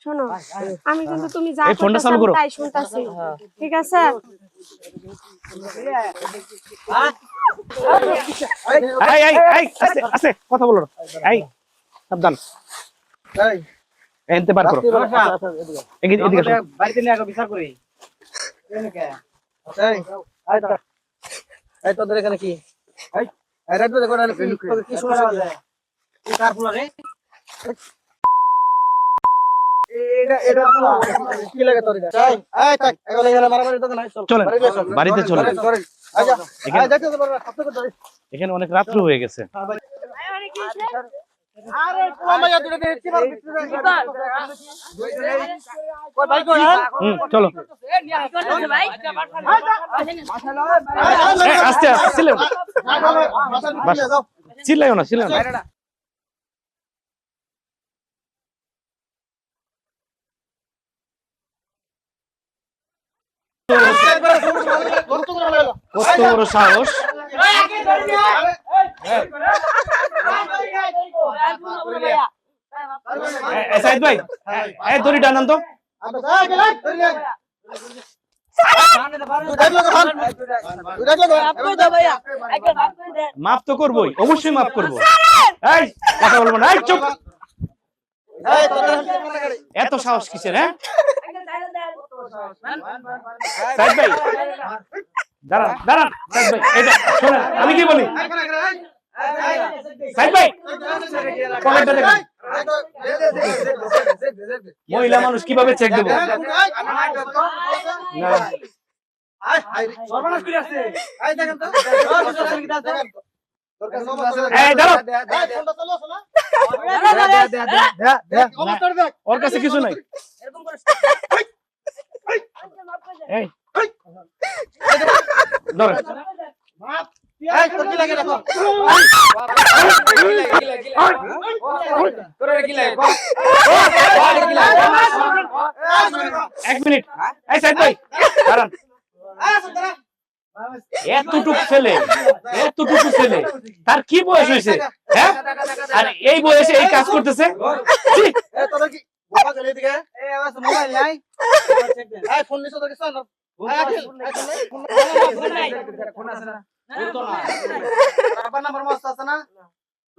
শোনো আমি কিন্তু তুমি যা এই ফোনটা চালু করো। তাই শুনতাছি ঠিক আছে আস্তে কথা বলো এই সাবধান এই এনতে বার করো এদিকে বাড়িতে নিয়ে আগে বিচার করি এই তোদের এখানে কি এই রাত দেখো না কি সমস্যা কি কার ফুলা রে এটা কি লাগে তোর এটা এই তাক এগুলো এখানে মারামারি তো নাই চল বাড়িতে চলে আচ্ছা যাইতে তো পারবা কত কত এখানে অনেক রাত্রি হয়ে গেছে আরে কোমায়া দূরে দেখছি মার কই ভাই কই চলো আস্তে আস্তে চিল্লাইও না কত বড় সাহস সাইদ ভাই এই দড়ি টানান তো মাফ তো করবোই অবশ্যই মাফ করবো এই কথা বলবো না এই চুপ এত সাহস কিসের হ্যাঁ সাইদ ভাই দাঁড়ান সাইদ ভাই এটা শোনেন আমি কি বলি সাইদ ভাই কমেন্টটা দেখুন মহিলা মানুষ কিভাবে চেক দেব ওর কাছে কিছু নাই এই ধরেন এক মিনিট এই সাইদ ভাই দাঁড়ান এতটুকু ছেলে তার কি বয়স হয়েছে হ্যাঁ আর এই বয়সে এই কাজ করতেছে মোবাইল নাই এই ফোন নিছো তো কিছু না ফোন আছে না আবার নাম্বার মস্ত আছে না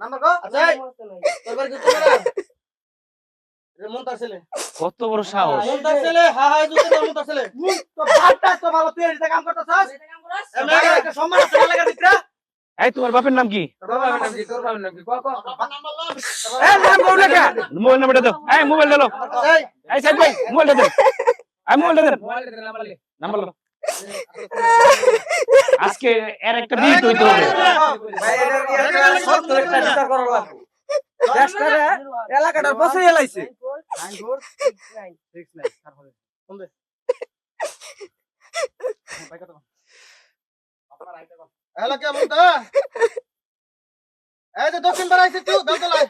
নাম্বার কো আছে তোর কিছু না রে মন তার ছেলে কত বড় সাহস মন তার ছেলে হ্যাঁ হ্যাঁ জুতো মন তার ছেলে তো ভাতটা তো ভালো তুই এটা কাম করতেছস এমএলএ একটা সম্মান আছে লাগা দিতরা এই তোমার বাপের নাম কি তোর বাবার নাম কি কো কো নাম্বার লো এই নাম বল না মোবাইল নাম্বারটা দাও এই মোবাইল দাও এই সাইদ ভাই মোবাইলটা দাও আমি মোবাইলটা দেন নাম্বার লো আজকে এর একটা বিট হইতে হবে ভাই এটা সব তো একটা বিচার করা লাগবে দেশটারে এলাকাটার বসে এলাইছে 94696 তারপরে ফোন দে ভাই কত আপনার আইতে বল এলাকা বলতা এই যে দক্ষিণ বাড়াইছে তুই বেলতলায়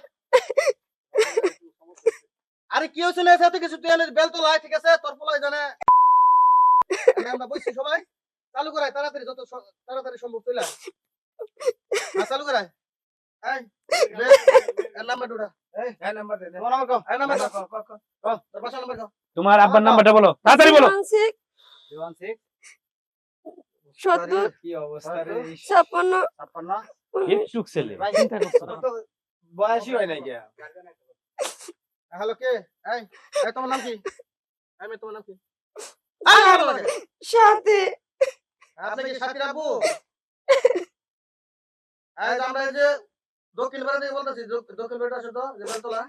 আরে কি হইছে না এত কিছু তুই এনে বেলতলায় ঠিক আছে তোর পোলাই জানে আমরা বসছি সবাই চালু করাই তাড়াতাড়ি যত তাড়াতাড়ি সম্ভব চলে চালু করাই এই নাম্বার দুটা এই নাম্বার দে তোমার নাম্বার কও এই নাম্বার কও তোর পাশে নাম্বার কও তোমার আব্বার নাম্বারটা বলো তাড়াতাড়ি বলো 16 70 কি অবস্থা রে 56 56 একটু ছেলে চিন্তা করছো তো বয়সই হয় নাই কি হ্যালো কে এই এই তোমার নাম কি আমি তোমার নাম কি সাথে আপনি কি সাথী আবু আজ আমরা এই যে দক্ষিণ পাড়া থেকে বলতেছি দক্ষিণ পাড়া আছে তো যে বেলতলা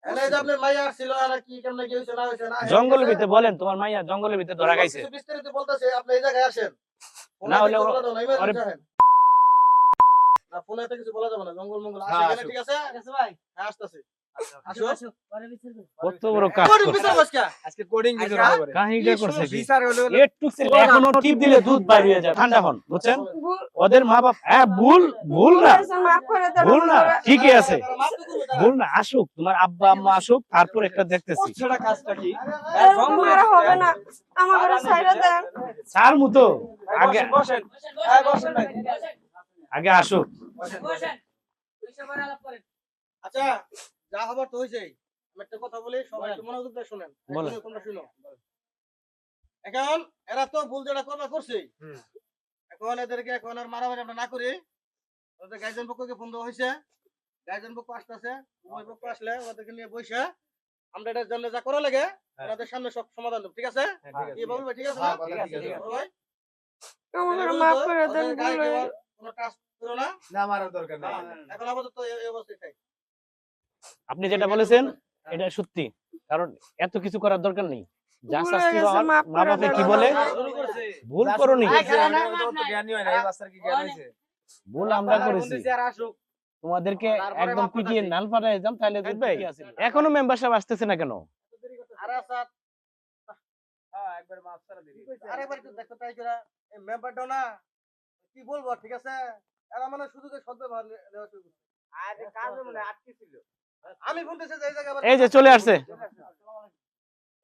এনে যে আপনি মাইয়া ছিল আর কি কেমনে কি হইছে না হইছে না জঙ্গলের ভিতরে বলেন তোমার মাইয়া জঙ্গলের ভিতরে ধরা খাইছে বিস্তারিত বলতেছে আপনি এই জায়গায় আসেন না হলে না ফোনে তো কিছু বলা যাবে না জঙ্গল মঙ্গল আসে এখানে ঠিক আছে ভাই হ্যাঁ আসতেছে আসো কত বড় কাজ কোডিং করছে বিচার বসকা আজকে কোডিং বিচার হবে কাহিনীটা করছে কি বিচার হলো একটু ছেলে এখনো টিপ দিলে দুধ বাইরে হয়ে যায় ঠান্ডা হন বুঝছেন ওদের মা বাপ হ্যাঁ ভুল না মাফ করে দাও ভুল না ঠিকই আছে ভুল না আসুক তোমার আব্বা আম্মা আসুক তারপর একটা দেখতেছি সেটা কাজটা কি জঙ্গলে হবে না আমাদের সাইডে দেন চার মতো আগে বসেন বসেন ভাই আগে আসুক বসেন আচ্ছা যা খবর তো হইছে আমি একটা কথা বলি, সবাই একটু মনোযোগ দিয়ে শুনেন। বলেন। তোমরা শুনো। এখন এরা তো ভুল যেটা করছে, এখন এদেরকে এখন আর মারামারি আমরা না করি, ওদের গার্জেন পক্ষকে ফোন দেওয়া হয়েছে, গার্জেন পক্ষ আসতেছে, উভয় পক্ষ আসলে ওদেরকে নিয়ে বসে আমরা এটার জন্য যা করা লাগে ওনাদের সামনে সব সমাধান দেব, ঠিক আছে? কি বলবো, ঠিক আছে না? সবাই আমাকে মাফ করে দেন, ওদের গায়ে ভুল হয়ে কেউ আর কোনো টাচ করো না। এখন আপাতত এই অবস্থায় থাক। আপনি যেটা বলেছেন এটা সত্যি, কারণ এত কিছু করার দরকার নেই। যা ভুল শাস্তি হয়ে গেছে, হওয়ার মাফ মা করে বাপে দেন কি বলে আমাকে। ভুল করনি, জ্ঞানী ভুল আমরা করেছি। আর আসুক তোমাদেরকে তারপরে একদম মাফ পিটিয়ে করতেছি। নাল পাঠায় যাম, তাহলে ভাই, এখনো মেম্বার সাহেব আসতেছে না কেন? আরে স্যার, একবার মাফ করে দিবি আরেকবার একটু দেখতে ট্রাই করা, এই মেম্বারটাও না কি বলবো, ঠিক আছে? এরা মানে শুধু সদ্ব্যবহার নেওয়া শুরু করছে। আরে কাজ মনে আটকে ছিল আমি বলতেছি যে এই জায়গায় আবার এই যে চলে আসছে।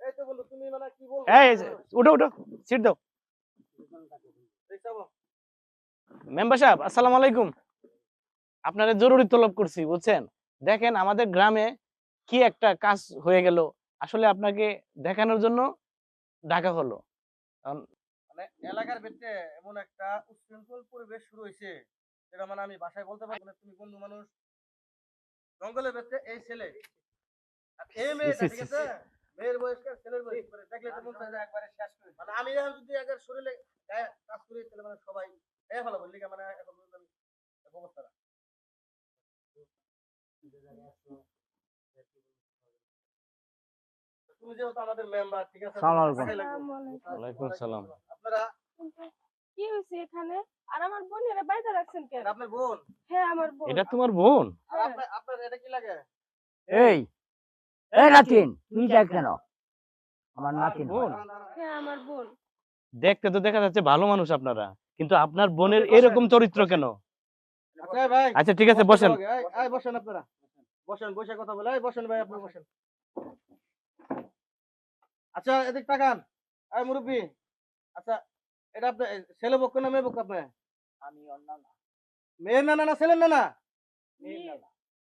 এই তো বন্ধু, তুমি মানে কি বলবো? এই যে, উঠো উঠো, সিট দাও। দেখছো? মেম্বার সাহেব আসসালামু আলাইকুম। আপনারা জরুরি তলব করছি, বুঝছেন? দেখেন আমাদের গ্রামে কি একটা কাজ হয়ে গেল, আসলে আপনাকে দেখানোর জন্য ডাকা হলো। মানে এলাকার ভিতরে এমন একটা উচ্ছৃঙ্খল পরিবেশ শুরু হয়েছে, যেটা মানে আমি ভাষায় বলতে পারবো না। তুমি বন্ধু মানুষ, জঙ্গলের ভিতরে এই ছেলে আর এই মেয়েটা, ঠিক আছে? মেয়ের বয়সকে ছেলের বয়স করে দেখলে তো মন চায় যে একবারে শেষ করে। মানে আমি এখন যদি একবার শরীরে গায়ে কাজ করি, তাহলে মানে সবাই এই ভালো বললি, মানে এখন পর্যন্ত আমি এই অবস্থাটা। তুমি যেহেতু আমাদের মেম্বার, ঠিক আছে? আসসালামু আলাইকুম। তোমাকে লাগবে। আসসালামু আলাইকুম। ওয়ালাইকুম আসসালাম। আপনারা, কি হয়েছে এখানে? আর আমার বোনের বাইরে রাখছেন কেন? এটা আপনার বোন, হ্যাঁ, আমার বোন। এটা তোমার বোন? আর আপনার আপনার এটা কি লাগে? এই এই নাতিন তুই যাই কেন? আমার নাতিন বোন? হ্যাঁ, আমার বোন। দেখতে তো দেখা যাচ্ছে ভালো মানুষ আপনারা, কিন্তু আপনার বোনের এরকম চরিত্র কেন? আচ্ছা ভাই, আচ্ছা ঠিক আছে, বসেন। এই বসেন আপনারা, বসেন, বসে কথা বলে। এই বসেন ভাই, আপনি বসেন। আচ্ছা এদিক তাকান, এই মুরব্বি। আচ্ছা, এটা আপনার ছেলে পক্ষ না মেয়ে পক্ষ? আপনার আমি অন্য না মেয়ের নানা না ছেলের নানা? মেয়ে।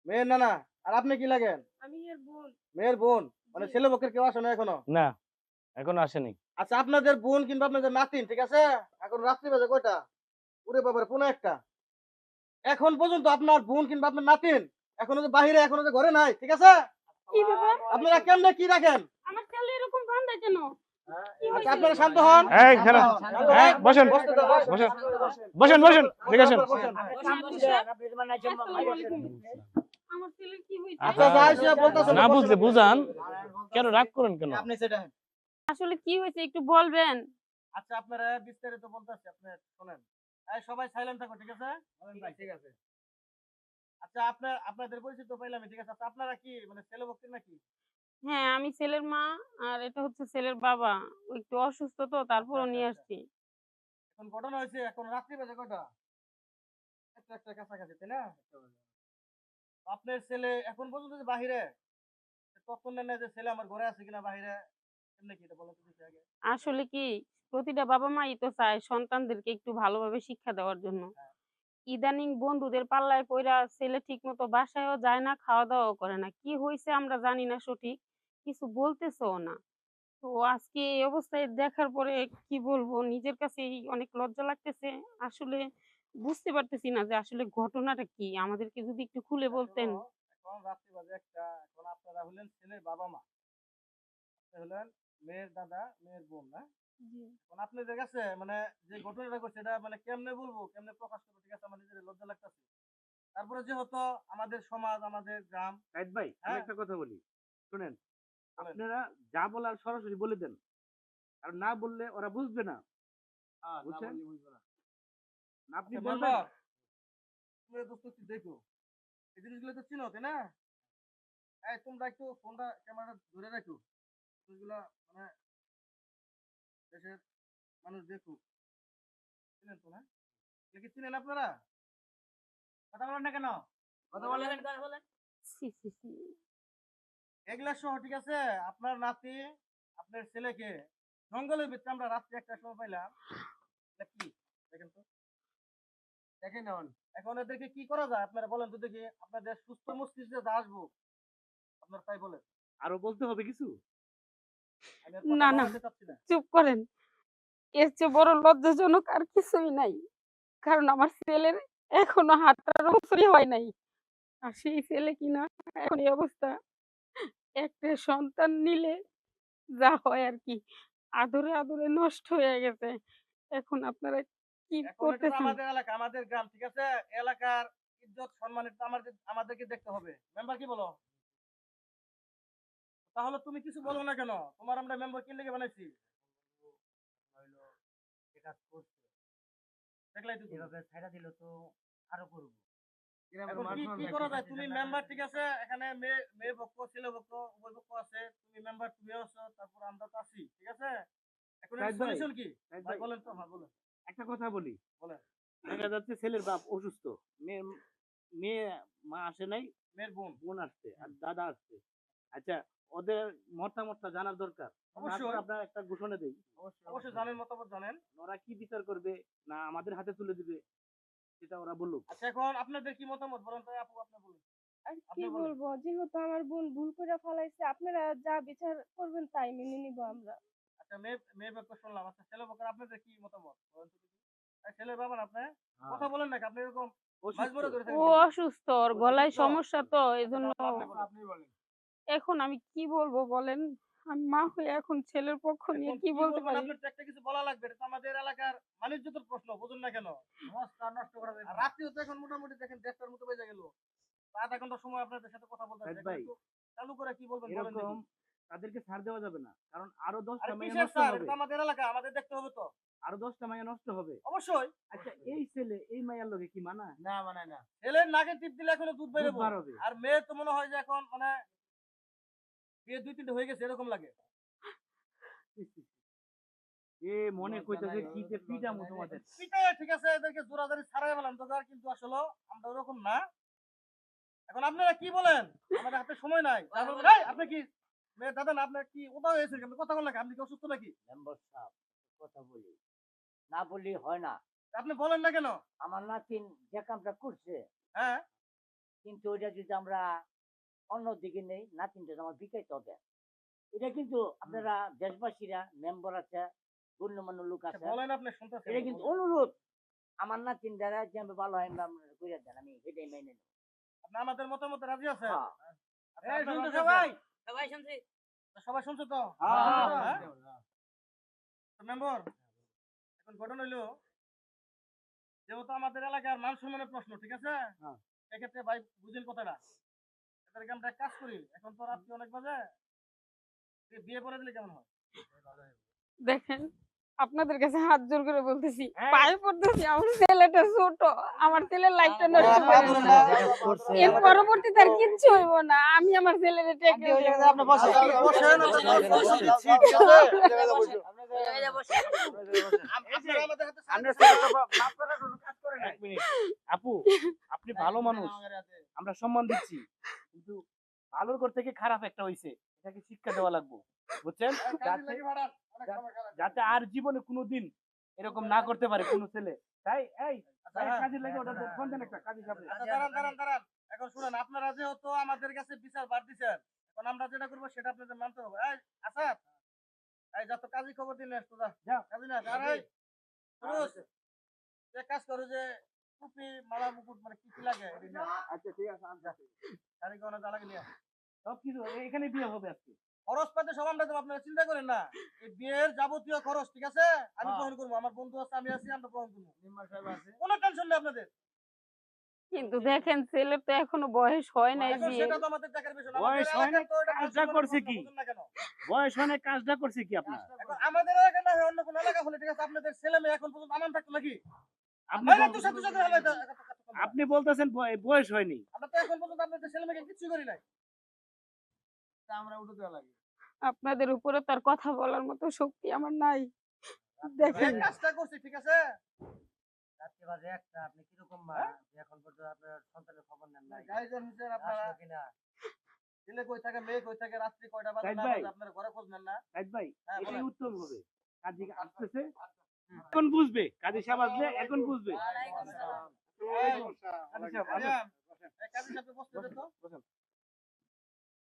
মেয়ের নানা। আর আপনি কি লাগেন? আমি এর বোন। মেয়ের বোন। মানে ছেলে পক্ষের কেউ আসে না এখনো? না, এখনো আসেনি। আচ্ছা, আপনাদের বোন কিংবা আপনাদের নাতিন, ঠিক আছে? এখন রাত্রি বাজে কয়টা? ওরে বাবারে, 1:15। এখন পর্যন্ত আপনার বোন কিংবা আপনার নাতিন এখনো যে বাহিরে, এখনো যে ঘরে নাই, ঠিক আছে? কি ব্যাপার? আপনারা কেমনে কি রাখেন? আমার ছেলে এরকম বান্ধা কেন? কি আচ্ছা, হয়েছে? আপনারা শান্ত হন। এই খারাপ, এই বসেন, বসতে দাও, বসেন। বসেন, বসেন, বসেন, ঠিক আছে। বসেন। আসসালামু আলাইকুম। আমার ছেলের কি হয়েছে? আচ্ছা, যাই সে বলতেছে, না বসেন। বুঝলে বুঝান, কেন রাগ করেন কেন? আপনি সেটা। আসলে কি হয়েছে একটু বলবেন? আচ্ছা, আপনারা বিস্তারিত বলতেছি, আপনি শুনেন। এই সবাই সাইলেন্ট থাকো, ঠিক আছে? ঠিক আছে। আচ্ছা, আপনাদের পরিচিত পাইলাম, ঠিক আছে? আচ্ছা, আপনারা কি মানে ছেলে ভক্তি নাকি? হ্যাঁ, আমি ছেলের মা আর এটা হচ্ছে ছেলের বাবা। ও একটু অসুস্থ তো, তারপরও নিয়ে আসছি। এখন ঘটনা হয়েছে, এখন রাত্রি বাজে কয়টা? একটা কাছাকাছি, তাই না? আপনার ছেলে এখন পর্যন্ত যে বাহিরে, তথ্য নেন না যে ছেলে আমার ঘরে আছে কিনা বাহিরে, এমনি কি এটা বলেন তো দেখি আগে। আসলে কি প্রতিটা বাবা মাই তো চায় সন্তানদেরকে একটু ভালোভাবে শিক্ষা দেওয়ার জন্য। ইদানিং বন্ধুদের পাল্লায় পইড়া ছেলে ঠিকমতো বাসায়ও যায় না, খাওয়া-দাওয়াও করে না। কি হইছে আমরা জানি না সঠিক। কিছু বলতেছেও না। তো আজকে এই অবস্থায় দেখার পরে কি বলবো, নিজের কাছেই অনেক লজ্জা লাগতেছে। আসলে বুঝতে পারতেছি না যে আসলে ঘটনাটা কি? আমাদেরকে যদি একটু খুলে বলতেন। শোনো, এখন রাত্রি বাজে একটা, এখন আপনারা হলেন ছেলের বাবা মা, আপনি হলেন মেয়ের দাদা, মেয়ের বোন, না? এখন আপনাদের কাছে মানে যে ঘটনাটা ঘটছে, এটা মানে কেমনে বলবো, কেমনে প্রকাশ করবো, ঠিক আছে? আমার নিজের লজ্জা লাগতেছে। তারপরে যেহেতু আমাদের সমাজ, আমাদের গ্রাম, সাইদ ভাই আমি হ্যাঁ। একটা কথা বলি শুনেন, বলেন। আপনারা যা বলার সরাসরি বলে দেন, আর না বললে ওরা বুঝবে না। বুঝছেন? না আপনি আচ্ছা, বলবেন। মেম্বার, তুমি দোস্ত একটু দেখো, এই জিনিসগুলো তো চিনো, তাই না? এই তোমরা একটু ফোনটা, ক্যামেরাটা ধরে রাখো, জিনিসগুলা মানে দেশের মানুষ দেখুক। চিনেন তো, না? এগুলো কি চিনেন আপনারা? কথা বলেন না কেন? কথা বলেন। ছি, ছি, ছি। এগুলা সহ, ঠিক আছে? আপনার নাতি, আপনার ছেলেকে জঙ্গলের ভিতরে আমরা রাত্রে একটা সময় পাইলাম। এটা কি দেখেন তো, দেখে নেন। এখন এদেরকে কি করা যায় আপনারা বলেন তো দেখি। আপনাদের সুস্থ মস্তিষ্কে যা আসবো, আপনার তাই বলেন। আরো বলতে হবে কিছু? আমি আর কথা না, না। বলতে চাচ্ছি না। চুপ করেন। এর চেয়ে বড় লজ্জাজনক আর কিছুই নাই। কারণ আমার ছেলের এখনো 18 বছরই হয় নাই। আর সেই ছেলে কিনা এখন এই অবস্থা। একটা সন্তান নিলে যা হয় আরকি। আদরে, আদরে নষ্ট হয়ে গেছে। এখন আপনারা কি এখন এটা তো করতেছেন? আমাদের এলাকা, আমাদের গ্রাম, ঠিক আছে? এলাকার ইজ্জত সম্মান এটা তো আমাদেরকে দেখতে হবে। মেম্বার কি বলো? তাহলে তুমি কিছু বলো না কেন? তোমার আমরা মেম্বার কি লেগে বানাইছি? দেখলাই তো তুমি। এখন কি করা যায়? তুমি মেম্বার, ঠিক আছে? এখানে মেয়ে পক্ষ, ছেলে পক্ষ, উভয় পক্ষ আছে। তুমি মেম্বার, তুমিও আছো, তারপর আমরা তো আছি, ঠিক আছে? এখন এর সাইদ ভাই, সলিউশন কি? সাইদ ভাই ভাই, বলেন তো, হ্যাঁ বলেন। একটা কথা বলি। বলেন। দেখা যাচ্ছে ছেলের বাপ অসুস্থ, মেয়ে মেয়ে মা আসে নাই, মেয়ের বোন। বোন আসছে আর দাদা আসছে। আচ্ছা, ওদের মতামতটা জানার দরকার। অবশ্যই। তারপর আপনার একটা ঘোষণা দেই। অবশ্যই জানেন, মতামত জানেন। ওরা কি বিচার করবে না আমাদের হাতে তুলে দিবে সেটা ওরা বলুক। আচ্ছা, এখন আপনাদের কি মতামত বলেন তো আপু, আপনি বলুন। আর কি আপনি বলেন। বলবো, যেহেতু আমার বোন ভুল করে ফেলাইছে, আপনারা যা বিচার করবেন তাই মেনে নিব আমরা। আচ্ছা, মেয়ে পক্ষ শুনলাম। আচ্ছা, ছেলে পক্ষ আপনাদের কি মতামত বলেন তো দেখি। ছেলে বাবা আপনি কথা বলেন নাকি? আপনি এরকম মাঝমরে ধরে ও থাকেন কেন? অসুস্থ, ওর গলায় অসুস্থ? সমস্যা তো আচ্ছা, এজন্য তাহলে আপনি বলেন। এখন আমি কি বলবো বলেন? আমি মা হয়ে এখন ছেলের পক্ষ নিয়ে এখন কি কি বলতে বলবেন? পারি? আপনার তো একটা কিছু বলা লাগবে। এটা তো আমাদের এলাকার মানিজ্যতের প্রশ্ন, বুঝুন না কেন? নষ্ট করা যাবে না। আর রাত্রিও তো এখন মোটামুটি দেখেন ১:৩০টার মতো বেজে গেল। আধা ঘন্টা সময় আপনাদের সাথে কথা বলতে সাইদ আছে। ভাই, একটু চালু করে কি বলবেন বলেন এরকম দেখি। তাদেরকে ছাড় দেওয়া যাবে না। কারণ আরো আরে 10টা মেয়ে কিসের নষ্ট স্যার? হবে। এটা তো আমাদের এলাকা, আমাদের দেখতে হবে তো। আরো 10টা মেয়ে নষ্ট হবে। অবশ্যই। আচ্ছা, এই ছেলে এই মায়ের লগে কি মানায়? না মানায় না। ছেলের নাকে টিপ দিলে এখনো দুধ দুধ বেরোবো। বার হবে। আর মেয়ে তো মনে হয় যে এখন মানে বিয়ে ২-৩টে হয়ে গেছে এরকম লাগে। এ মনে কইতাছে কি যে পিটামু তোমাদের। পিটাইয়া ঠিক আছে, এদেরকে জোরাজুরি ছাড়াই ফেলাম তো, আর কিন্তু আসলে আমরা ওরকম না। এখন আপনারা কি বলেন? আমাদের হাতে সময় নাই। যা বলবেন, এই আপনি কি মেয়ে দাদা না, আপনার কি উদয় হয়েছে? আপনি কথা বলেন নাকি? আপনি কি অসুস্থ নাকি? মেম্বার সাহেব কথা বলি, না বললে হয় না। আপনি বলেন না কেন? আমার নাতিন যে কামটা করছে, হ্যাঁ, কিন্তু ওইটা যদি আমরা অন্যদিকে নেই, নাতিনটা তো আমার বিকাইতে হবে। এটা কিন্তু আপনারা দেশবাসীরা, মেম্বার আছে, গণ্যমান্য লোক আচ্ছা, আছে, বলেন আপনি শুনতেছেন। এটা কিন্তু অনুরোধ। আমার নাতিন দ্বারা যে আমি ভালো হয় করে দেন, আমি এটাই মেনে নেব। আপনি আমাদের মতামতে রাজি আছেন? হ্যাঁ। আচ্ছা, আপনারা শুনছো রাজি সবাই? আছেন? সবাই শুনছি। সবাই শুনছো তো? হ্যাঁ। মেম্বার, এখন ঘটনা হইলো, যেহেতু আমাদের এলাকার মান সম্মানের প্রশ্ন, ঠিক আছে? হ্যাঁ। এক্ষেত্রে ভাই বুঝেন কথাটা। এদেরকে আমরা এক কাজ করি, এখন তো রাত্রি অনেক বাজে, বিয়ে করে দিলে কেমন হয়? দেখেন, আপনাদের কাছে হাত জোর করে বলতেছি, হ্যাঁ। পায়ে পড়তেছি, আমার ছেলেটা ছোট। আমার ছেলের লাইফটা নষ্ট হ্যাঁ, করেন বলুন না। না। এর পরবর্তীতে আর কিচ্ছু হইব না। আমি আমার ছেলেরে টেকে আপনি বসেন, বসে দিচ্ছি, ঠিক আছে? আপনারা আমাদের হাতে এক মিনিট। আপু, আপনি ভালো মানুষ, আমরা সম্মান দিচ্ছি। কিন্তু ভালোর ঘর থেকে খারাপ একটা হইছে। এটাকে শিক্ষা দেওয়া লাগবে। বুঝছেন? যাতে আর জীবনে কোনোদিন এরকম না করতে পারে কোনো ছেলে। তাই এই ভাই, কাজে লাগে ওটা ফোন দেন একটা কাজে যাবে। আচ্ছা, দাঁড়ান। এখন শুনেন, আপনারা যেহেতু আমাদের কাছে বিচার বার দিচ্ছেন, এখন আমরা যেটা করবো সেটা আপনাদের মানতে হবে। এই আসাদ, এই যা তো কাজী খবর দিন, আসতো যা। যাও। কাজী না, আর এই সুরজ, যে কাজ করো যে টুপি, মালা, মুকুট মানে কি কি লাগে এটা নিয়ে আয়। আচ্ছা ঠিক আছে, আমি যাচ্ছি। শাড়ি গহনা যা লাগে নিয়ে আয়। সবকিছু এখানে বিয়ে হবে আজকে। খরচ পাতে সব আমরা দেবো, আপনারা চিন্তা করেন না। এই বিয়ের যাবতীয় খরচ, ঠিক আছে, আমি বহন করবো। আমার বন্ধু আছে, আমি আছি, আমরা বহন করবো। কোনো টেনশন নেই আপনাদের। কিন্তু দেখেন, ছেলের তো এখনো বয়স হয় নাই এখন বিয়ের। সেটা তো আমাদের দেখার বিষয় না। বয়স আমাদের হয় না, এলাকার তো এটা কাজটা মান সম্মানের করছে প্রশ্ন, কি? বুঝুন না কেন? বয়স অনেক কাজটা করছে কি আপনার? এখন আমাদের এলাকা না হয় অন্য কোনো এলাকা হলে, ঠিক আছে, আপনাদের ছেলে মেয়ে এখন পর্যন্ত আমান থাকতো নাকি? আপনি ভাই না, তুষার তুষার করে ফেলাই দাও। আপনি বলতেছেন বয়স হয়নি। আমরা তো এখন পর্যন্ত আপনাদের ছেলে মেয়েকে কিছুই করি নাই। তা আমরা উঠে দেওয়া লাগে। আপনাদের উপরে তার কথা বলার মতো শক্তি আমার নাই। দেখেন, এই কাজটা করছি, ঠিক আছে? রাত্রি বাজে একটা, আপনি কিরকম মা হ্যাঁ? যে এখন পর্যন্ত আপনার সন্তানের খবর নেন নাই? গাইজেন হিসেবে আপনারা আসলো কিনা? ছেলে কই থাকে, মেয়ে কই থাকে, রাত্রি কয়টা বাজে সাইদ না ভাই। বাজে আপনারা ঘরে খোঁজ নেন না? সাইদ ভাই, হ্যাঁ, এটাই বলেন। উত্তম হবে। কাজী আসতেছে, এখন বুঝবে। কাজী সাহেব আসলে এখন বুঝবে। এই, কাজী সাহেব, আরিয়ান, এই কাজী সাহেব বসতে দে তো।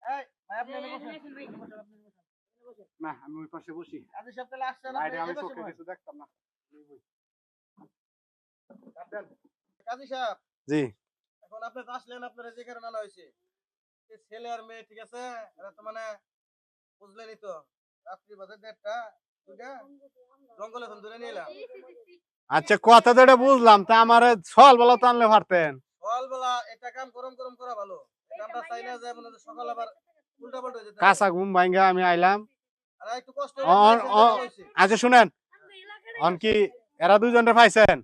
এই ভাই আপনি এনে বসেন। না আমি ওই পাশে বসি কাজী সাহেব তাহলে আসছেন বাইরে আপনি আমি এই পাশে চোখে বসেন। কিছু দেখতাম না কাজী সাহেব জি এখন আপনি তো আসলেন আপনার যে কারণে আনা হয়েছে এই ছেলে আর মেয়ে ঠিক আছে এরা তো মানে বুঝলেনই তো রাত্রি বাজে 1:30 2টা জঙ্গলে এখন ধরে নিয়ে এলাম আচ্ছা কথা তো এটা বুঝলাম তা আমার সল বলা তো আনলে পারতেন সকালবেলা এটা কাম গরম গরম করা ভালো এটা আমরা চাই না যে মনে হয় সকাল আবার উল্টা পাল্টা হয়ে যেতে পারে। কাঁচা ঘুম ভাঙ্গা আমি আইলাম আর একটু কষ্ট আচ্ছা শুনেন অন কি এরা দুজনটা পাইছেন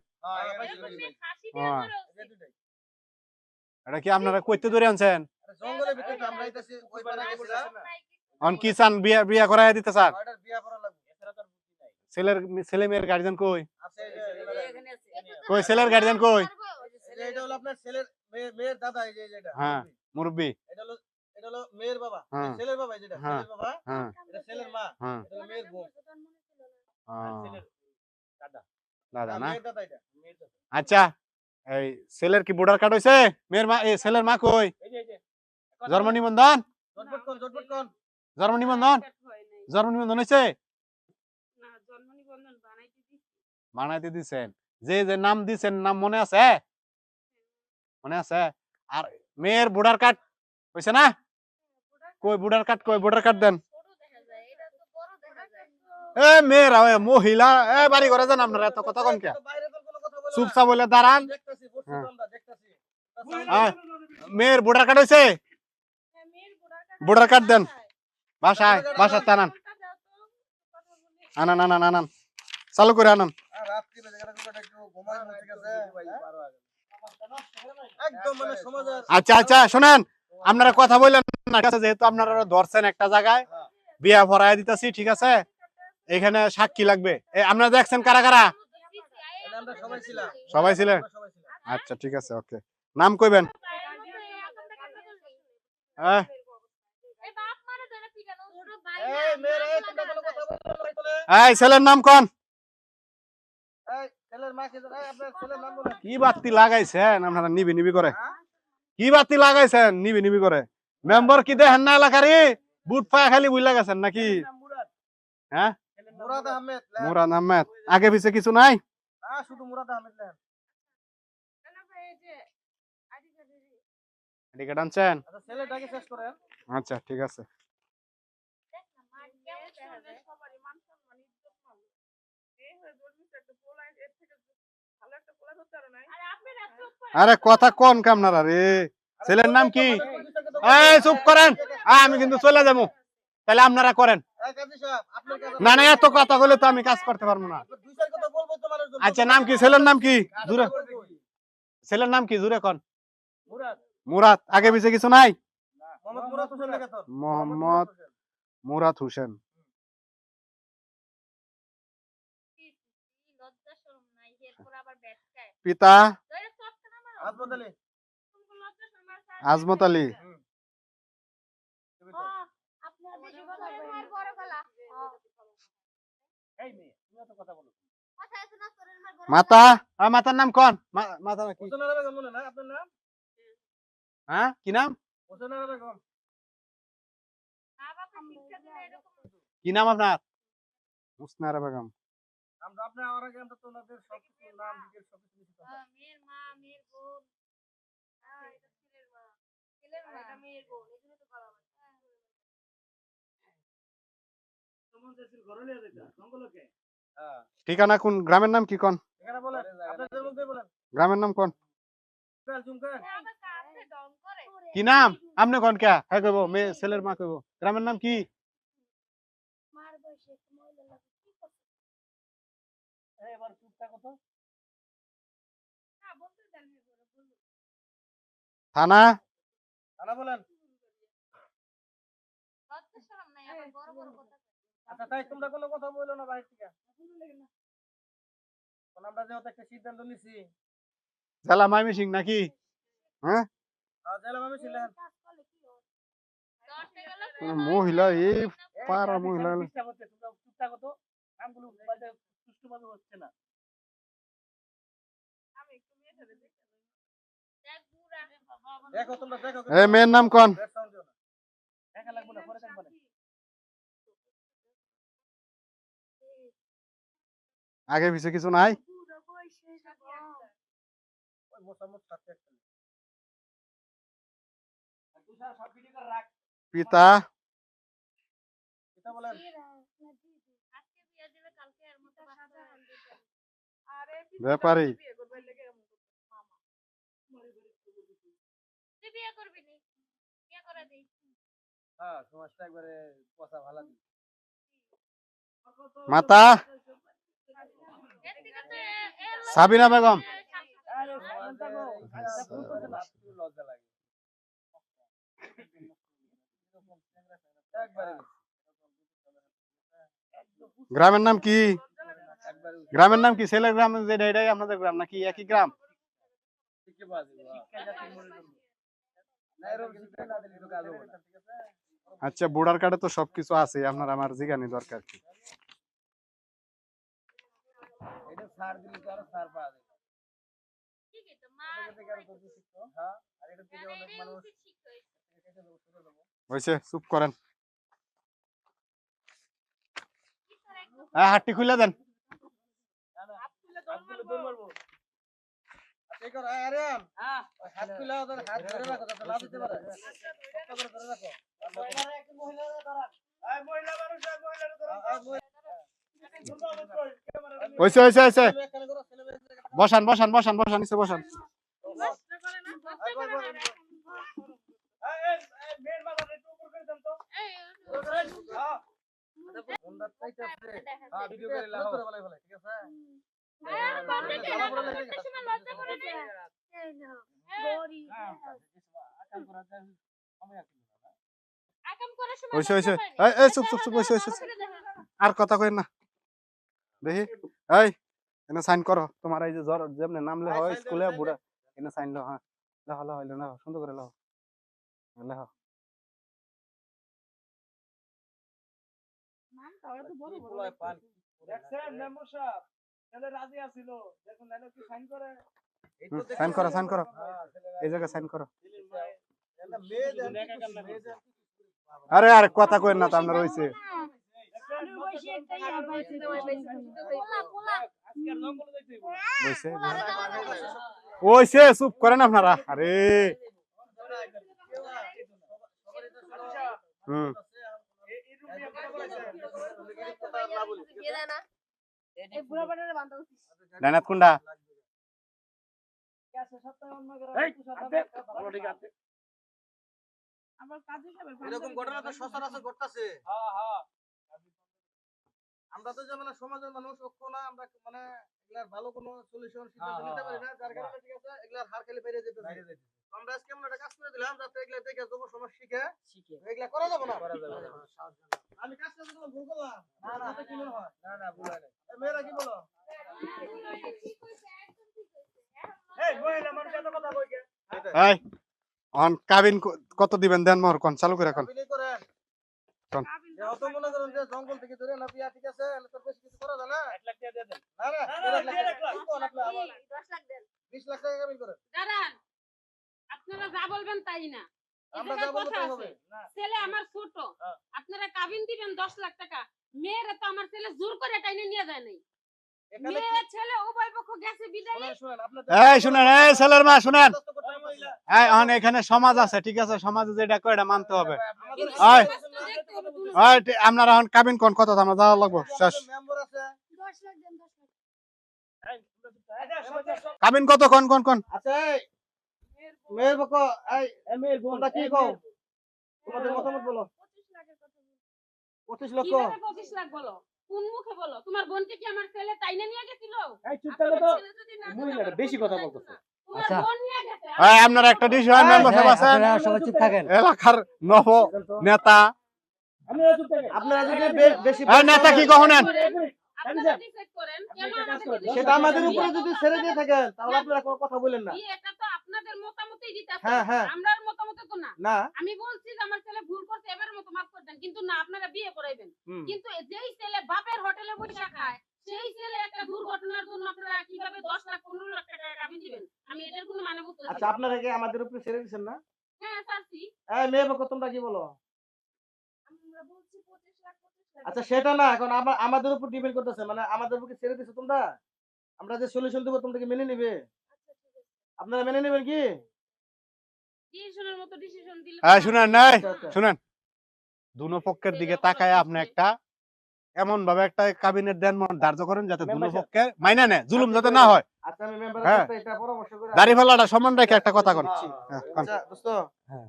এটা কি আপনারা কইতে ধরে আনছেন জঙ্গলের ভিতরে আমরা আইতাছি ওই পারে গেছিলাম অন কি চান বিয়া বিয়া করাই দিতে চান ওইটার বিয়া করা লাগবে ছেলে মেয়ের গার্জিয়ান কই আছে কই ছেলের গার্জিয়ান কই এটা হলো আপনার ছেলের মেয়ের দাদা এই যে এটা হ্যাঁ মুরব্বি এটা হলো মেয়ের বাবা হ্যাঁ। ছেলের বাবা যেটা হ্যাঁ। ছেলের বাবা হ্যাঁ এটা ছেলের মা হ্যাঁ এটা হলো মেয়ের বোন দাদা হ্যাঁ, না মেয়ের দাদা এটা আচ্ছা এই ছেলের কি ভোটার কার্ড হইছে মেয়ের মা এই ছেলের মা কই জন্ম নিবন্ধন জটপট কোন জন্ম নিবন্ধন জন্ম নিবন্ধন হইছে না জন্ম নিবন্ধন বানাইতে দিছি বানাইতে দিছেন যে যে নাম দিছেন নাম মনে আছে মনে আছে আর মেয়ের ভোটার কার্ড হইছে না কই ভোটার কার্ড কই ভোটার কার্ড দেন এ মেয়েরা ওই মহিলা এ বাড়ি ঘরে যান আপনারা এত কথা কন কে বাইরে তো কোনো কথা বলে চুপচাপ বলে দাঁড়ান দেখতাছি বসছি হ্যাঁ। তো আমরা দেখতাছি আয়, মেয়ের ভোটার কার্ড হইছে ভোটার কার্ড দেন বাসায় বাসার টানান আনান আনান আনান চালু করে আনান রাত্রি বেজে গেলে কিন্তু একটু ঘুমাই মন ঠিক আছে একদম মানে সমাজের আচ্ছা আচ্ছা শুনেন আপনারা কথা বললেন না ঠিক আছে যেহেতু আপনারা ধরছেন একটা জায়গায় বিয়া ভরাই দিতেছি ঠিক আছে এখানে সাক্ষী লাগবে আপনারা দেখছেন কারা কারা এটা আমরা সবাই ছিলাম সবাই ছিলেন আমরা সবাই ছিলাম আচ্ছা ঠিক আছে ওকে নাম কইবেন হ্যাঁ এই মেয়েরা এই তোমরা কোনো কথা বলো না বলে এই ছেলের নাম কোন এই ছেলের মা কি জানে আপনার ছেলের নাম বলেন কি বাতি লাগাইছেন আপনারা নিবি নিবি করে কি বাতি লাগাইছেন নিবি নিবি করে মেম্বার কি দেখেন না এলাকারই বুট পায়া খালি বুঝলা গেছেন নাকি হ্যাঁ মুরাদ আহমেদ মুরাদ আহমেদ আগে পিছে কিছু নাই না শুধু মুরাদ আহমেদ লেন এদিকে টানছেন আচ্ছা ছেলেটাকে শেষ করেন আচ্ছা ঠিক আছে আরে কথা কোন কামনারা রে ছেলের নাম কি এই চুপ করেন আমি কিন্তু চলে যাবো তাহলে আপনারা করেন এই কাজী সাহেব আপনার কাছে না না এত কথা বলে তো আমি কাজ করতে পারবো না দুই চার কথা বলবো তোমার জন্য আচ্ছা নাম কি ছেলের নাম কি জুরে ছেলের নাম কি জুরে কোন মুরাদ মুরাদ আগে পিছে কিছু নাই মোহাম্মদ মুরাদ হোসেন লেখা তোর মোহাম্মদ মুরাদ হোসেন পিতা আজমত আলী আজমত আলী এই মেয়ে তুমি এত কথা বলো মাতা মাতার নাম কোন মাতা কি হোসেন আরা বেগম মনে না আপনার নাম হ্যাঁ কি নাম হোসেন আরা বেগম কি নাম আপনার মুসনারা বেগম আমরা আপনি আমার আগে আমরা তো ওনাদের সব কিছু নাম ডিটেইলস সব কিছু লিখে দাও মেয়ের মা মেয়ের বোন এটা ছেলের মা এটা মেয়ের বোন এজন্য তো বলা হয় হ্যাঁ ঠিকানা কোন গ্রামের নাম কি কোন এখানে বলেন আপনাদের মধ্যে বলেন গ্রামের নাম কোন চুমকান আমার কাছে ডং করে কি নাম আপনি কোন কে হ্যাঁ কইবো মেয়ে ছেলের মা কইবো গ্রামের নাম কি মার বয়সে মহিলা লাগে কি করছে এবার চুপ থাকো তো না বলতে দেন বলুন থানা আনা বলেন লজ্জা শরম নাই আবার বড় বড় কথা আচ্ছা তাই তোমরা কোনো কথা বলো না বাইরে থেকে কারণ আমরা যেহেতু একটা সিদ্ধান্ত নিছি জেলা মাইমিসিং নাকি হ্যাঁ আর জেলা মামি ছিলেন কাজ করলে কি হয় দশটা গেল মহিলা এই পাড়া মহিলা চুপ থাকো তো নামগুলো বাজে সুষ্ঠুভাবে হচ্ছে না আমি একটু মেয়েটারে দেখে দেখ বুড়া দেখো তোমরা দেখো এ মেয়ের নাম কোন বেশ sound দিও না। টাকা লাগবে না, পরে থাকবে না। আগে পিছে কিছু নাই? পুরো বয়সে ওই মোসাম্মদ সাথে একটা তুষার সব ভিডিও করে রাখ। পিতা এটা বলেন আজকে বিয়ে দিবে কালকে এর মতো বাচ্চা আরে ব্যাপারী বিয়ে করবে লাগে মামা তুই বিয়ে করবি নি বিয়ে করে দেই হ্যাঁ সমাজটা একবারে পচা ভালা দিই মাতা এর থেকে তো এর সাবিনা বেগম আরে শান্ত গো, আচ্ছা, ভুল করছে না। লজ্জা লাগে একবারে গ্রামের নাম কি? একবারে গ্রামের নাম কি? ছেলের গ্রাম যেটা এটাই আপনাদের গ্রাম নাকি একই গ্রাম? শিখে পাওয়া যাবে শিক্ষা জাতির মূলধন। না এরকম শিখে না দিলে তো কাজ হবে না ঠিক আছে আচ্ছা ভোটার কার্ডে তো সবকিছু আছে, আপনার আমার জিগানি দরকার কি? এটা সার দিলে তো আরো সার পাওয়া যাবে ঠিকই তো মা এটা থেকে আরো বেশি শিখতো হ্যাঁ আর এটা থেকে অনেক এটাই মানুষ উচিত শিক্ষা হয়েছে এটা ব্যবস্থা করে দেবো হয়েছে, চুপ করেন। কি স্যার একদম হ্যাঁ হাতটি খুলে দেন। হাতগুলো দৌড় মারবো। এই করো আরিয়ান হ্যাঁ। ওই হাত খুলে ওদের হাত ধরে রাখো যাতে না দিতে পারে শক্ত করে ধরে রাখো মহিলারা একটু মহিলারা দাঁড়ান। এই মহিলা মানুষ, এই মহিলারা দাঁড়ান। হয়েছে হয়েছে হয়েছে, এখানে করো ছেলে মেয়ে বসান বসান বসান বসান নিচে বসান। নষ্ট করে না নষ্ট করে না এই মেয়ের মাথাটা একটু উপর করে দেন তো। এই হ্যাঁ। ফোনটা চাইতে আছে দেখা হ্যাঁ ভিডিও করে লাগাও বলে বলে ঠিক আছে আর বলতে কি না বলতে সময় লজ্জা করে না এই নাও গরি আকাম করা যায় সময় আছে। আকাম করার সময় হয়েছে হয়েছে, লজ্জা পায় না। এই চুপ চুপ চুপ, হয়েছে হয়েছে। আর কথা কই না, দেখি এই এনে সাইন করো। তোমার এই যে জ্বর যেমনি নামলে হয় স্কুলে বুড়া, এনে সাইন লো। হ্যাঁ লেখো লেখো লেখো সুন্দর করে লেখো লেখো। দেখছেন মেম্বার সাহেব, ছেলে রাজি আছিল, দেখুন নাইলে কি সাইন করে। সাইন করো সাইন করো, এই জায়গায় সাইন করো। এটা মেয়ে দেন মেয়ে দেন আরে আরে কথা কই না তো আপনার হয়েছে। পোলা পোলা আজকে আর জঙ্গলে যাইতে হইব না। হয়েছে হয়েছে, চুপ করেন আপনারা। আরে হুম এই রূপ নিয়ে কথা বলেছেন। এই বুড়া বানারে বান্ধা উচিত ডাইনাত কুন্ডা এই, আনতে, ভালো ঠিক আছে। আবার কাজী সাহেবের এরকম ঘটনা তো সচরাচর ঘটতাছে হ্যাঁ, হ্যাঁ। আমরা তো যেমন সমাজের মানুষ অক্ষ না আমরা মানে এগুলার ভালো কোনো সলিউশন সিদ্ধান্ত নিতে পারি না যার কারণে ঠিক আছে এগুলার হার খেলে বেরিয়ে যেতে আমরা আজকে আমরা একটা কাজ করে দিলাম যাতে এগুলা দেখে যুব সমাজ শিখে এগুলা করা যাবে না আমি কাজটা যখন ভুল করলাম না না কি মনে হয় না না ভুল হয় না মেয়েরা কি বলো ঠিক হইছে একদম ঠিক হইছে এই মহিলা মানুষ এত কথা কই কে? এই অন কাবিন কত দিবেন দেন মোর কোন চালু করে এখন। আপনি করেন কোন যেহেতু মনে করেন যে জঙ্গল থেকে ধরে না পিয়া ঠিক আছে এলে তো বেশি কিছু করা যায় না 1 লাখ টাকা দিয়ে দেন। না না না, না, 1 লাখ 1 লাখ। টাকা কি কোন আপনি আবার 10 লাখ দেন 20 লাখ টাকা কামিং করেন দাঁড়ান, আপনারা যা বলবেন তাই না। এই আমরা জায়গায় যা বলবো কথা তাই আছে। হবে না। ছেলে আমার ছোট, হ্যাঁ। আপনারা কাবিন দিবেন 10 লাখ টাকা। মেয়েরা তো আমার ছেলে জোর করে টাইনে নিয়ে যায় নাই। এখানে মেয়ে ছেলে উভয় পক্ষ গেছে বিদায়। শুনেন শুনেন আপনাদের এই শুনেন, এই ছেলের মা শুনেন, ওই মহিলা এই অন এখানে সমাজ আছে ঠিক আছে, সমাজে যেটা কয় এটা মানতে হবে। আমাদের ওই। কষ্ট দেখতে হবে দুনো। ওই আপনারা এখন কাবিন কোন কত আমরা যাওয়া লাগবো শেষ। মেম্বার আছে 10 লাখ দেন 10 লাখ এই, এই যে, সব- কাবিন কত কোন কোন কোন আছে মেয়ের পক্ষ এই এই মেয়ের বোন, তোমরা কি এই কও মেয়ের- তোমাদের মতামত বলো 25 লাখের কথা বল 25 লক্ষ কিভাবে 25 লাখ বলো? কোন মুখে বলো? তোমার বোনকে কি আমার ছেলে টাইনে নিয়ে গেছিল? এই চুপ থাকো তো। আপনার ছেলে যদি না মহিলাটা আমার বেশি বোন কথা যাইতো বলতেছে। না। তোমার আচ্ছা। বোন নিয়ে গেছে। এই আপনারা একটা ডিসিশন মেম্বার সাহেব আছেন, আপনারা সবাই চুপ থাকেন। এলাকার নব নেতা। আপনারা চুপ থাকেন। আপনারা যদি বেশি এই নেতা কি কখন নেন? আপনারা decide করেন কেন আমাদের দিকে সেটা আমাদের উপরে যদি ছেড়ে দিয়ে থাকেন তাহলে আপনারা কোনো কথা বলেন না এটা তো আপনাদের মতামতই দিতে হবে। হ্যাঁ, হ্যাঁ। আমরা মতামত তো না। না আমি বলছি যে আমার ছেলে ভুল করছে এবারের মতো মাফ করে দেন, কিন্তু না আপনারা বিয়ে করাইবেন। হুম। কিন্তু যেই ছেলে বাপের হোটেলে বসে খায় সেই ছেলে একটা দুর্ঘটনার জন্য আপনারা কিভাবে 10 লাখ 15 লাখ টাকা কাবিন দিবেন? আমি এটার কোনো মানে বুঝতে পারছি আচ্ছা না। আপনারা কি আমাদের উপরে ছেড়ে দিচ্ছেন না হ্যাঁ চাচ্ছি। এই মেয়ে পক্ষ তোমরা কি বলো আমরা বলছি 25 লাখ আচ্ছা সেটা না, এখন আমাদের উপর ডিপেন্ড করতেছে, মানে আমাদের উপর কি ছেড়ে দিছো তোমরা? আমরা যে সলিউশন দেবো তোমরা কি মেনে নিবে? আপনারা মেনে নেবেন কি? ডিসিশনের মতো ডিসিশন দিলে হ্যাঁ শুনেন নাই, আচ্ছা, আচ্ছা। শুনেন দুনো পক্ষের দিকে তাকায় আপনি একটা এমন ভাবে একটা ক্যাবিনেট দেন ধার্য করেন যাতে দুনো মেম্বারশিপ। পক্ষে মাইনা নেয়, জুলুম যাতে না হয়। আচ্ছা আমি মেম্বারের হ্যাঁ। সাথে এটা পরামর্শ করে দাড়ি ফালাটা সমান রেখে একটা কথা কন। দিচ্ছি। হ্যাঁ, কন। আচ্ছা দোস্ত, হ্যাঁ।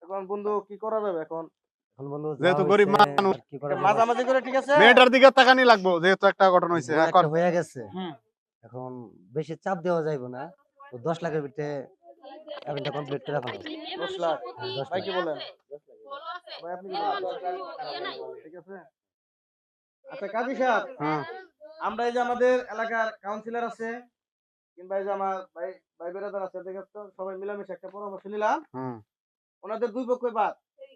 এখন বন্ধু কি করা যাবে এখন? এখন বন্ধু যা যেহেতু গরিব হইছে মানুষ, আর কি করা যাবে? মাঝামাঝি করে ঠিক আছে? মেয়েটার দিকে তাকানি লাগবো যেহেতু একটা ঘটনা হয়েছে। ভুল এখন একটা হয়ে গেছে, হুম। এখন বেশি চাপ দেওয়া যাইবো না, তো 10 লাখের ভিতরে ক্যাবিনটা কমপ্লিট করে ফেলো। 10 লাখ। 10 ভাই লাখ। কি বলেন? ভালো আছে ভাই আপনি কি মেয়ে বলেন? মানুষের কোনো ইয়ে নাই ঠিক আছে? আচ্ছা কাজী সাহেব, হ্যাঁ আমরা এই যে আমাদের এলাকার কাউন্সিলর আছে কিংবা এই যে আমার ভাই ভাই বেরাদার আছে, দেখে তো সবাই মিলেমিশে একটা পরামর্শ নিলাম। হুম ওনাদের দুই পক্ষই বাদ,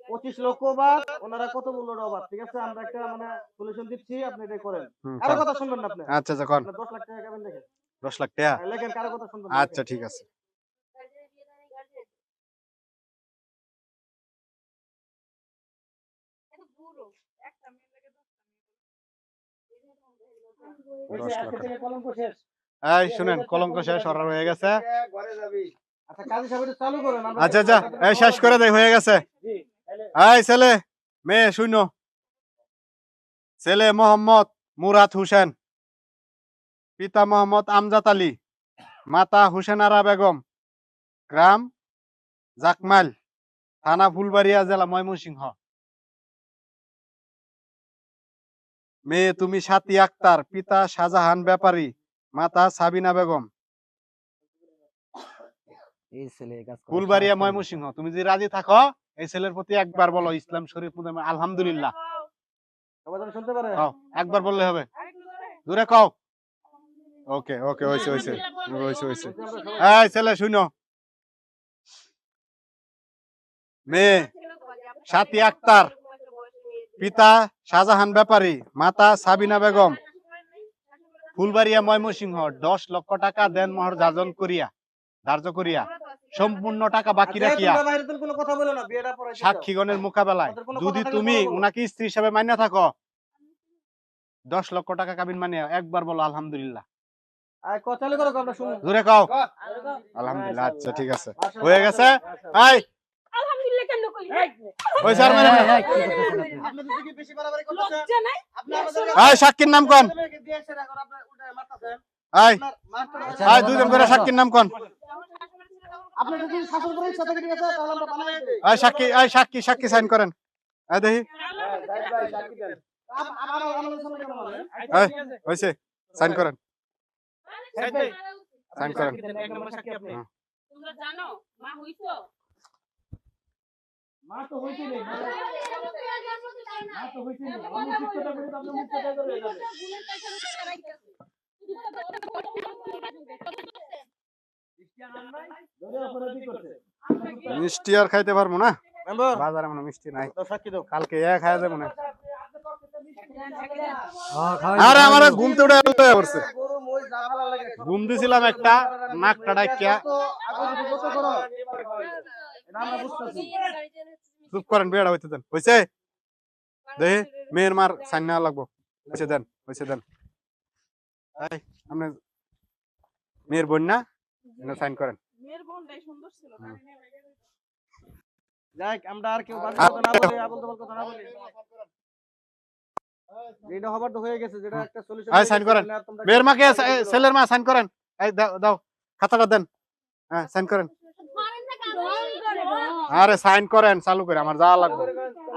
25 লক্ষ বাদ, ওনারা কত বললো বাদ। ঠিক আছে, আমরা একটা মানে সলিউশন দিচ্ছি, আপনি এটা করেন। হুম, কারো কন। কথা শুনবেন না আপনি। আচ্ছা আচ্ছা কন। আপনার 10 লাখ টাকা কেমন দেখেন? 10 লাখ টাকা। লেখেন, কারো কথা শুনবেন না। আচ্ছা ঠিক আছে। লেখেন। 10 আজকে লাখ। থেকে কলঙ্ক শেষ। এই শুনেন কলঙ্ক শেষ অর্ডার হয়ে গেছে। ঘরে যাবি। আচ্ছা কাজী সাহেব এটা চালু করেন। আমরা আচ্ছা আচ্ছা এই শেষ করে দেই, হয়ে গেছে। জি তাহলে এই ছেলে মেয়ে শূন্য। ছেলে মোহাম্মদ মুরাদ হোসেন, পিতা মোহাম্মদ আমজাদ আলী, মাতা হুসেনারা বেগম, গ্রাম জাকমাল, থানা ফুলবাড়িয়া, জেলা ময়মনসিংহ। মেয়ে তুমি সাথী আক্তার, পিতা শাহজাহান ব্যাপারী, মাতা সাবিনা বেগম, এই ছেলে এই কাজ করে ফুলবাড়িয়া সাহস ময়মনসিংহ। তুমি যদি রাজি থাকো এই ছেলের প্রতি একবার বলো ইসলাম শরীফ মুদে আলহামদুলিল্লাহ। সবাই যেন শুনতে পারে। কও, একবার বললে হবে, দূরে কও। ওকে ওকে হইছে হইছে হইছে হইছে। এই ছেলে শুনো, মেয়ে সাথী আক্তার, পিতা শাহজাহান ব্যাপারী, মাতা সাবিনা বেগম, ফুলবাড়িয়া ময়মনসিংহ। 10 লক্ষ টাকা দেন মোহর ধার্য করিয়া সম্পূর্ণ টাকা বাকি আচ্ছা, রাখিয়া তোমরা বাইরে তুমি কোনো কথা বলো না, বিয়েটা পরে দিতে দাও। সাক্ষীগণের মোকাবেলায় ওদের কোনো যদি কথা থাকলে তুমি বলো। উনাকে স্ত্রী হিসাবে মান্য থাকো 10 লক্ষ টাকা কাবিন মানিয়া একবার বলো আলহামদুলিল্লাহ। আয় কথা চালু করো, আমরা শুনবো। জোরে কও আলহামদুলিল্লাহ। আচ্ছা ঠিক আছে, হয়ে গেছে। এই আলহামদুলিল্লাহ কেন কইলি ওই স্যার মানে এই, এই, কি করতেছেন আপনি? আপনি তো দেখি বেশি বাড়াবাড়ি করতেছেন। লজ্জা নাই আপনি আমাদের এই সাক্ষীর নাম কোন? ছেলেমেয়েকে দিয়ে এসে এখন আপনি উল্টায় মারতাছেন। এই আপনার মারতে- আচ্ছা, এই দুইজন করে সাক্ষীর নাম কোন? আপনি যদি শাসন করেন সাথে ঠিক আছে, তাহলে আমরা বানাই দেই। এই সাক্ষী সাক্ষী সাইন করেন। এই দেখি আমাদের সামনে কেন বলেন? এই হইছে, সাইন করেন সাইন করেন। এক নম্বর সাক্ষী আপনি। হুম। তোমরা জানো মা হইছো মা তো হইছে নি, মা তো হইছে নি। আমি শিক্ষকতা করি তো আপনি মুক্ততা করে যাবে। ধরে অপরাধী করছে। মিষ্টি আর খাইতে পারবো না, মেম্বার বাজারে মনে মিষ্টি নাই, দাও, সাক্ষী দাও। কালকে খাওয়া যাবো না। খাওয়াই আরে দাও, আমার খাওয়াই দাও। ঘুমতে উঠে পড়ছে, গরু মই যা ভালো লাগে। ঘুম দিছিলাম একটা, নাকটা ডাকিয়া। তো আগে যদি যত করো, এটা আমরা বুঝতেছি। চুপ করেন, বেড়া হইতে দেন। হইছে দেখি মেয়ের মার সাইন নেওয়া লাগবো। হইছে দেন, হইছে দেন। এই আপনি মেয়ের বোন না, সাইন করেন। মেয়ের বোনটাই সুন্দর ছিল হুম। যাক, আমরা আর কেউ বাজে কথা না বলি, আবল তাবল কথা না বলি। যেটা হবার তো হয়ে গেছে, যেটা একটা সলিউশন। এই sign করেন। মেয়ের মাকে ছেলের মা সাইন করেন। এই দাও দাও খাতাটা দেন। হ্যাঁ সাইন করেন। আরে সাইন করেন, চালু করে আমার যাওয়া লাগবে।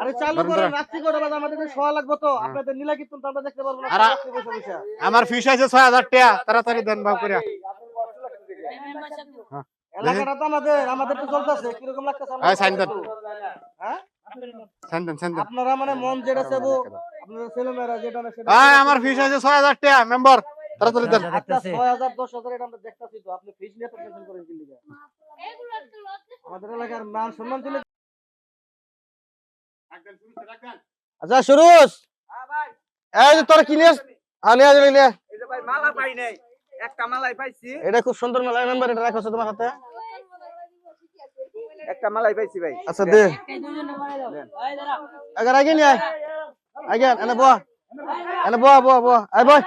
আরে চালু ধরেন, করেন, ধরেন। রাত্রি কটা বাজে, আমাদের শোয়া লাগবে তো। হ্যাঁ। আপনাদের নীলা কীর্তন তো আমরা দেখতে পারবো না। আরে- রাত্রি বসে বসে। আমার ফিস আছে 6000 টাকা, তাড়াতাড়ি দেন ভাব করিয়া। এলাকাটা তো আমাদের তো চলতেছে, কিরকম লাগতেছে এই সাইন দেন, হ্যাঁ? সাইন দেন, সাইন দেন। আপনারা মানে মন যেটা চাইবো, আপনাদের ছেলেমেয়েরা যেটা না সেটা। এই আমার ফিস আছে 6000 টাকা, মেম্বার তাড়াতাড়ি দেন। আচ্ছা, আচ্ছা, দেখতেছি। 6000 10,000 এটা আমরা দেখতাছি তো। আপনি ফিস নিয়ে তো টেনশন করেন কি লিগা? আমাদের এলাকার মান সম্মান ছিল। আচ্ছা সুরুজ, এই যে তোরা কি নিয়ে নিয়ে যাবি নিয়ে। এই যে ভাই মালা পাই নাই, একটা মালাই পাইছি। এটা খুব সুন্দর মেলা মেম্বার, এটা রাখো তোমার হাতে। একটা মালাই পাইছি ভাই আচ্ছা দে আগে আগে নিয়ে আগে এনে বয়া বয়া আয় বয়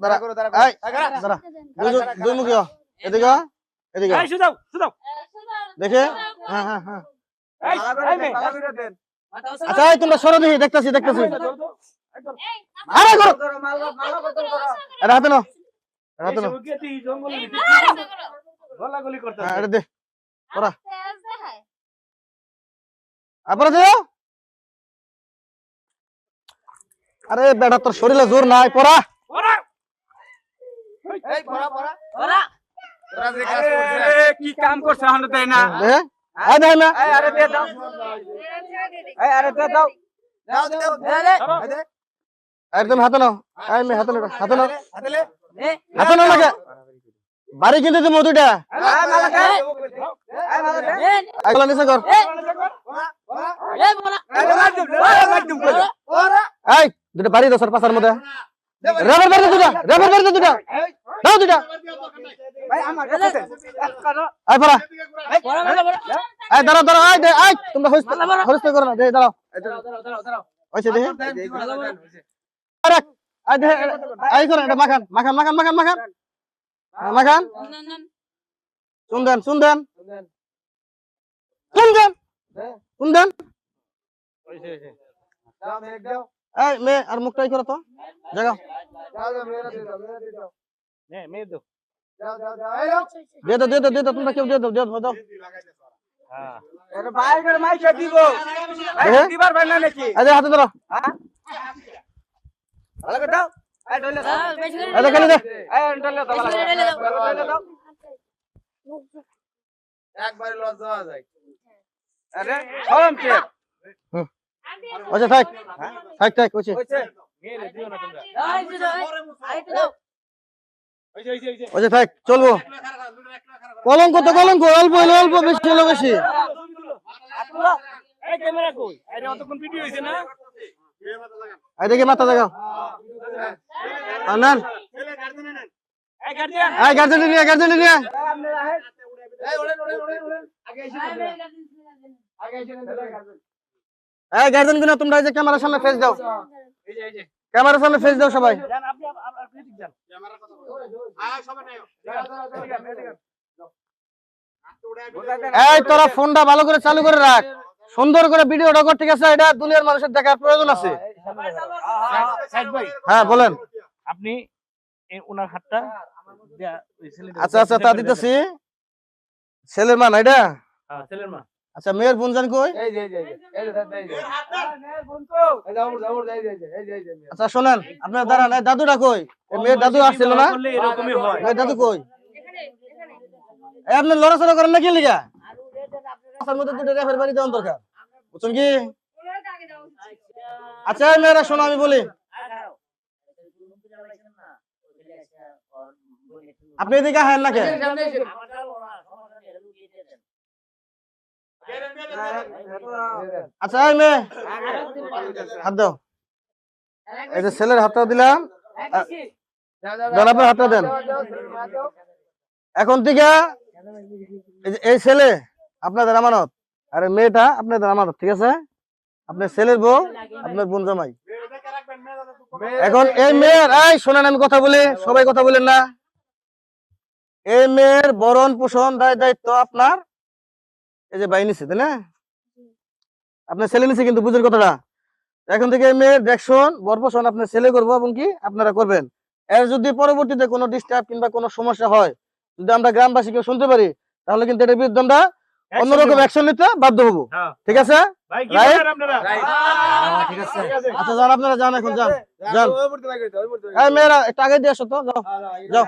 দাঁড়া আয় দাঁড়া দুই মুখী হ। এদিকে হ, এদিকে হ। এই সুদাও সুদাও দেখে হ্যাঁ হ্যাঁ হ্যাঁ এই এই মেয়ে আচ্ছা এই তোমরা সরো দেখি দেখতেছি আরে করো এটা হাতে নাও হাতে নাও জঙ্গলের ভিতরে গলাগলি করতে হ্যাঁ এটা দে পড়া আপরে দিও আরে বেটা তোর শরীরে জোর নাই পড়া এই পড়া কি কাম করছে এখন তাই না দে আয় দেখ না আরে দে দাও আরে দে দাও আরে তুমি হাতে নাও আয় মে হাতে নাও হাতে লে হাতে নাও লাগে বাড়ি কিনতে তুমি দুইটা আগলা নিচে কর এই দুটো বাড়ি দাও স্যার পাশার মধ্যে রাবার বাড়ি দুটা দাও দুটা আয় পড়া আয় দাঁড়াও আয় তোমরা হইস্তে করো না দাঁড়াও হইছে দেখি আরে আয় দে আয় করো এটা মাখান শুনদেন এই মে আর মুখটাই করো তো জাগাও মেয়ে দাও দিয়ে দাও তোমরা কেউ দিয়ে দাও আরে হাতে ধরো আরে খালি দে একবারে লজ দেওয়া যায় আচ্ছা থাক কইছে আচ্ছা থাক চলবো কলঙ্ক তো কলঙ্ক অল্প হইলে অল্প বেশি হলে বেশি এই ক্যামেরা কই আরে অতক্ষণ ভিডিও হইছে না এই দেখি মাথা দেখাও আনান এই গার্ডিয়ান এই গার্জেন নিয়ে এই ওড়েন আগে এসে এই গার্জেন গুলো তোমরা এই যে ক্যামেরার সামনে ফেস দাও এই যে ক্যামেরার সামনে ফেস দাও সবাই জান আপনি আপনি ঠিক জান ক্যামেরা কথা বলো সবাই নাও এই তোরা ফোনটা ভালো করে চালু করে রাখ সুন্দর করে ভিডিওটা কর ঠিক আছে এটা দুনিয়ার মানুষের দেখার প্রয়োজন আছে সাইদ ভাই হ্যাঁ বলেন আপনি ওনার হাতটা আচ্ছা তা দিতেছি ছেলের মা না এটা ছেলের মা আচ্ছা মেয়ের বোন জান কই এই যে আচ্ছা শোনেন আপনার দাঁড়ান এই দাদুটা কই এই মেয়ের দাদু আসছিল না এরকমই হয় মেয়ের দাদু কই এই আপনি লড়াচড়া করেন না কি লিগা রাস্তার মধ্যে দুটো রেফার বাড়ি দেওয়ার দরকার বুঝছেন কি আচ্ছা এই মেয়েরা শোনো আমি বলি আপনি এদিকে হায়েন না কেন আচ্ছা এই মেয়ে হাত দাও এই যে ছেলের হাতটা দিলাম দেন আপনার হাতটা দেন এখন থেকে এই ছেলে আপনাদের আমানত আর মেয়েটা আপনাদের আমানত ঠিক আছে আপনার ছেলের বউ আপনার বোন জামাই এখন এই মেয়ের এই শোনেন আমি কথা বলি সবাই কথা বলেন না এই মেয়ের বরণ পোষণ দায়িত্ব আপনার এই যে বাই নিছে তাই না আপনার ছেলে নিছে কিন্তু বুঝের কথাটা এখন থেকে এই মেয়ের দেখশন বরপোষণ আপনার ছেলে করবো এবং কি আপনারা করবেন এর যদি পরবর্তীতে কোনো ডিস্টার্ব কিংবা কোনো সমস্যা হয় যদি আমরা গ্রামবাসী কেউ শুনতে পারি তাহলে কিন্তু এটার বিরুদ্ধে আমরা অন্যরকম অ্যাকশন নিতে বাধ্য হবো ঠিক আছে ভাই কি Right? বলেন আপনারা ঠিক আছে আচ্ছা যান আপনারা যান এখন যান এই মেয়েরা একটু আগে দিয়ে আসো তো যাও